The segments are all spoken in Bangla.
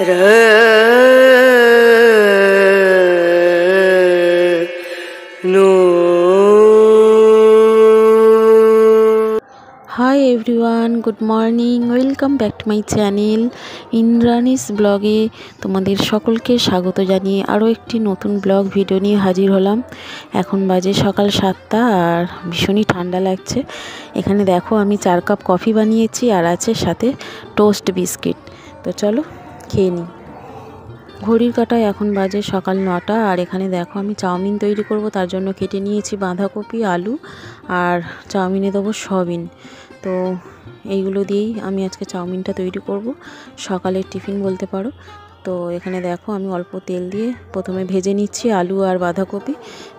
High everyone, good morning, welcome back to my channel Indrani's ব্লগে তোমাদের সকলকে স্বাগত জানিয়ে আরও একটি নতুন ব্লগ ভিডিও নিয়ে হাজির হলাম। এখন বাজে সকাল 7টা আর ভীষণই ঠান্ডা লাগছে। এখানে দেখো আমি 4 কাপ কফি বানিয়েছি আর আছে সাথে টোস্ট বিস্কিট। তো চলো খেয়ে নিই। ঘড়ির কাঁটায় এখন বাজে সকাল 9টা আর এখানে দেখো আমি চাউমিন তৈরি করব, তার জন্য কেটে নিয়েছি বাঁধাকপি, আলু আর চাউমিনে দেবো সয়াবিন। তো এইগুলো দিয়েই আমি আজকে চাউমিনটা তৈরি করব, সকালের টিফিন বলতে পারো। তো এখানে দেখো আমি অল্প তেল দিয়ে প্রথমে ভেজে নিচ্ছি আলু আর বাঁধাকপি।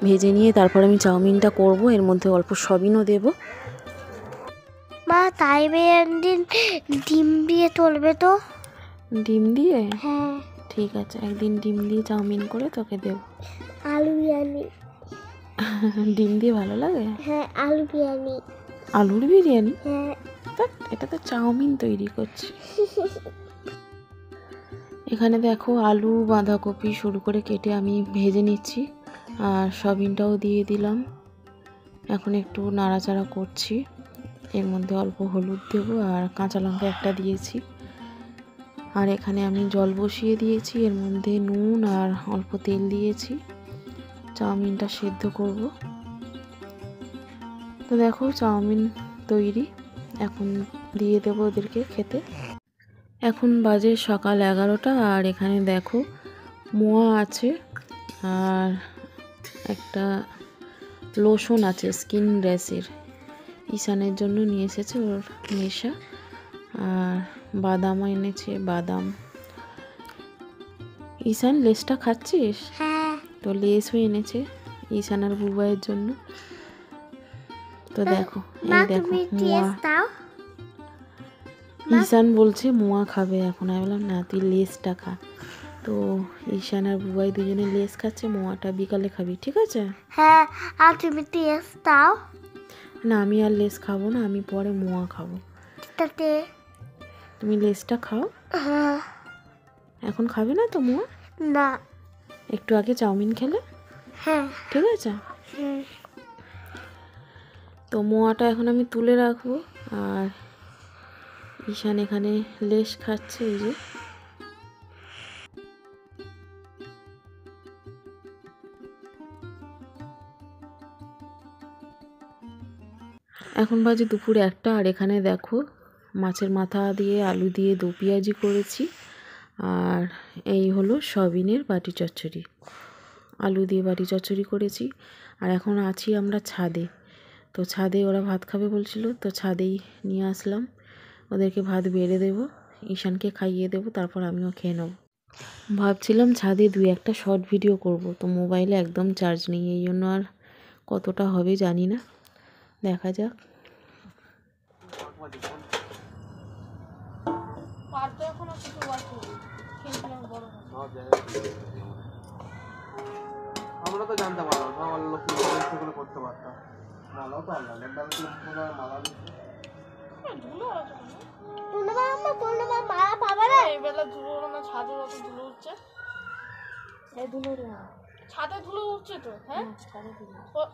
ভেজে নিয়ে তারপর আমি চাউমিনটা করব, এর মধ্যে অল্প সয়াবিনও দেবো। মা তাই একদিন ডিম দিয়ে তুলবে তো? ডিম দিয়ে? হ্যাঁ ঠিক আছে, একদিন ডিম দিয়ে চাউমিন করে তোকে দেব। আলু বিরিয়ানি। ডিম দিয়ে ভালো লাগে? হ্যাঁ আলু বিরিয়ানি। আলুর বিরিয়ানি? হ্যাঁ এটা তো চাউমিন তৈরি করছি। এখানে দেখো আলু বাঁধাকপি শুরু করে কেটে আমি ভেজে নিচ্ছি আর সয়াবিনটাও দিয়ে দিলাম। এখন একটু নাড়াচাড়া করছি, এর মধ্যে অল্প হলুদ দেবো আর কাঁচা লঙ্কা একটা দিয়েছি। আর এখানে আমি জল বসিয়ে দিয়েছি, এর মধ্যে নুন আর অল্প তেল দিয়েছি, চাউমিনটা সেদ্ধ করব। তো দেখো চাউমিন তৈরি, এখন দিয়ে দেবো ওদেরকে খেতে। এখন বাজে সকাল 11টা আর এখানে দেখো মোয়া আছে আর একটা লোশন আছে স্কিন র্যাশের, ঈশানের জন্য নিয়ে এসেছে ওর নেশা। আর বাদামও এনেছে, বাদাম। ঈশান লেসটা খাচ্ছিস? হ্যাঁ তো লেসও এনেছে ঈশান আর বুবাইয়ের জন্য। তো দেখো এই দেখো মোয়া। ঈশান বলছে মোয়া খাবে এখন, আমি বললাম না তুই লেসটা খা। তো ঈশান আর বুবাই দুজনে লেস খাচ্ছে, মোয়াটা বিকালে খাবি, ঠিক আছে? হ্যাঁ আর তুমি টেস্ট দাও। না আমি আর লেস খাবো না, আমি পরে মোয়া খাবো। তাতে তুমি লেসটা খাও। হ্যাঁ এখন খাবে না তো মোয়া? না একটু আগে চাউমিন খেলে, হ্যাঁ ঠিক আছে? হুম। তো মোয়াটা এখন আমি তুলে রাখবো আর ঈশান এখানে লেস খাচ্ছে, এই যে। এখন বাজে দুপুর 1টা আর এখানে দেখো মাছের মাথা দিয়ে আলু দিয়ে দো পেঁয়াজি করেছি আর এই হলো সয়াবিনের বাটি চচ্চড়ি, আলু দিয়ে বাটি চচ্চড়ি করেছি। আর এখন আছি আমরা ছাদে, তো ছাদে ওরা ভাত খাবে বলছিল, তো ছাদেই নিয়ে আসলাম। ওদেরকে ভাত বেড়ে দেবো, ঈশানকে খাইয়ে দেবো, তারপর আমিও খেয়ে নেব। ভাবছিলাম ছাদে 2-1টা শর্ট ভিডিও করব, তো মোবাইলে একদম চার্জ নেই, এই জন্য আর কতটা হবে জানি না, দেখা যাক। আমরা তো জানতে পারলাম আমার লক্ষ্মী সেগুলো করতে পারতাম। মালাও তো আনলাম মালা মালা পাবে না এই বেলা ধুলো না, ছাদে যত ধুলো উঠছে, এই ধুলো ছাদে ধুলো উঠছে তো। হ্যাঁ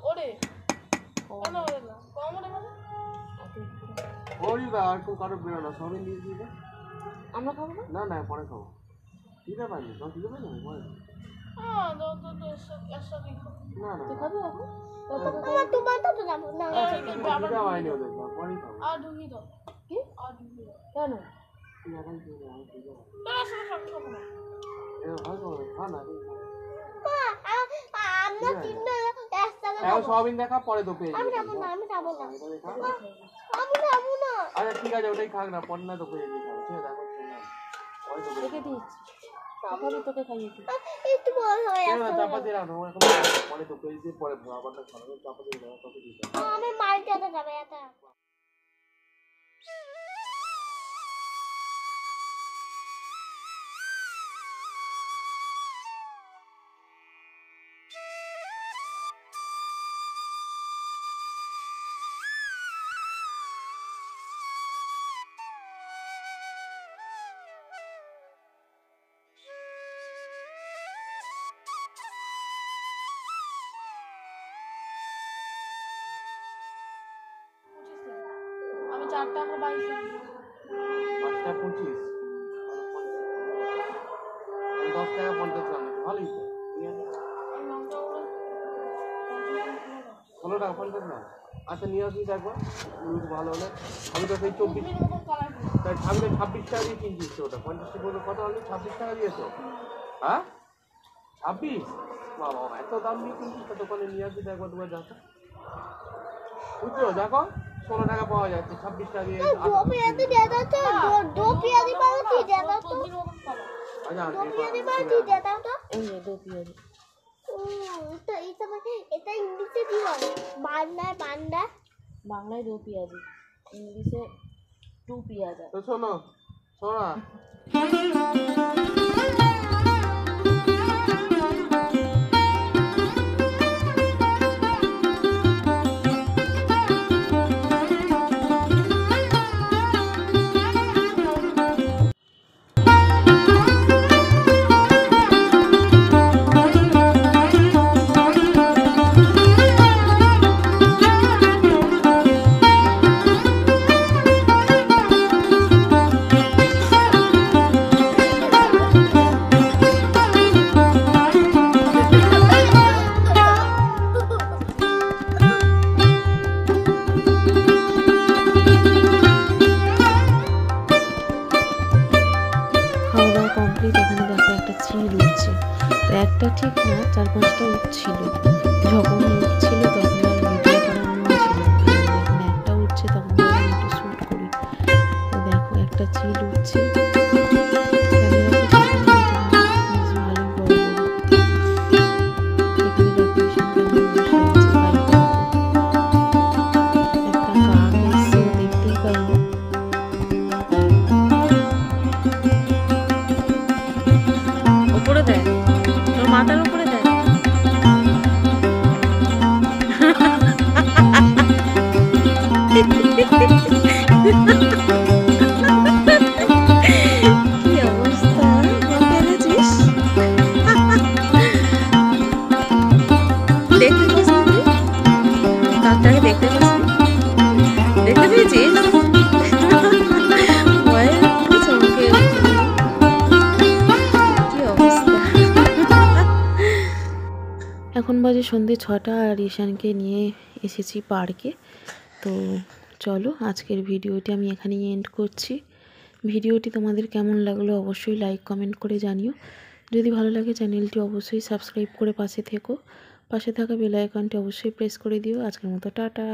ওরে কেন ওরে না কম ওরে মানে ওই বা আর কেউ কারো বেরোনো সবই দিয়ে দিবে। আমরা খাবো না? না পরে খাবো। দিতে পারি না, দিতে পারি না পরে। হ্যাঁ একসাথেই খাবো। না তুই খাবি এখন? তোমার তো যাবো না দিতে হয়নি ওদের, পরে খাবো। আর ঢুকি দাও কি? আর ঢুকি দাও। কেন? তুই এখন তুই আমি তুই যাবো। খাবো না। খা না আমরা তিনটা একসাথে এখন সয়াবিন দেখা পরে তো পেয়ে আমি যাবো। যাবো না আমি যাবো না আমি যাবো না আচ্ছা ঠিক আছে, ওটাই খাক না, পরে না তো পেয়ে যাবো। ঠিক আছে দেখো পরে তো রেখে দিচ্ছি, তারপরে তোকে খাইয়ে দিই। একটু বড় হয়ে চাপা দিয়ে রাখো এখন, পরে তো পেয়ে দিয়ে পরে আবারটা খাবে, চাপা দিয়ে রাখো তোকে দিতে। আমি মার্কেটে যাবে এটা 4 টাকা 22 5টা 25 10 টাকা 50 গ্রাম ভালোই তো নিয়ে নে। 16 টাকা 50 গ্রাম আচ্ছা নিয়ে আসবি একবার ভালো হলে আমি তো সেই 24 তাই আমি তো 26 টাকা দিয়ে কিনছিস তো ওটা 50 টাকা কত হলো 26 টাকা দিয়েছো হ্যাঁ 26 বাবা এত দাম দিয়ে কিনছিস তো দোকানে নিয়ে আসবি একবার দুবার যাও বুঝছো দেখো 16 টাকা পাওয়া যাচ্ছে 26 টাকা দিয়ে दो पियाजी दे दो तो दो पियाजी बालती दे दो तो আচ্ছা दो पियाजी बालती दे दो तो এই যে 2 পেঁয়াজি। तो এটা মানে এটা ইংলিশে কি বলে বান্ডা বান্ডা বাংলায় 2 পেঁয়াজি, ইংলিশে 2 পেঁয়াজা। তো শোনো শোনা খাওয়া দাওয়া কমপ্লিট। এখানে দেখো একটা চিল উঠছে, তো একটা ঠিক না 4-5টা উঠছিল। যখন উঠছিল তখন আর ভিডিও করার মনে ছিল না। যখন একটা উঠছে তখন ভাবলাম একটু শ্যুট করি। তো দেখো একটা চিল উঠছে, ক্যামেরা ভালোই বড় বড়। এখানে ডেকোরেশন কেমন বসে আছে বাড়িতে। একটা কাক এসছে, দেখতেই পাইনি। উপরে দেয়, তোর মাথার উপরে দেয়। কি অবস্থা, ফেলেছিস? দেখতে পাসনি? কাকটাকে দেখতে পাসনি? দেখতে পেয়েছিস? ভয়ে একটু চমকে উঠলি। কি অবস্থা। এখন বাজে সন্ধ্যে 6টা আর ঈশানকে নিয়ে এসেছি পার্কে। তো চলো আজকের ভিডিওটি আমি এখানেই এন্ড করছি। ভিডিওটি তোমাদের কেমন লাগলো অবশ্যই লাইক কমেন্ট করে জানিও। যদি ভালো লাগে চ্যানেলটি অবশ্যই সাবস্ক্রাইব করে পাশে থেকো। পাশে থাকা বেল আইকনটি অবশ্যই প্রেস করে দিও। আজকের মতো টাটা।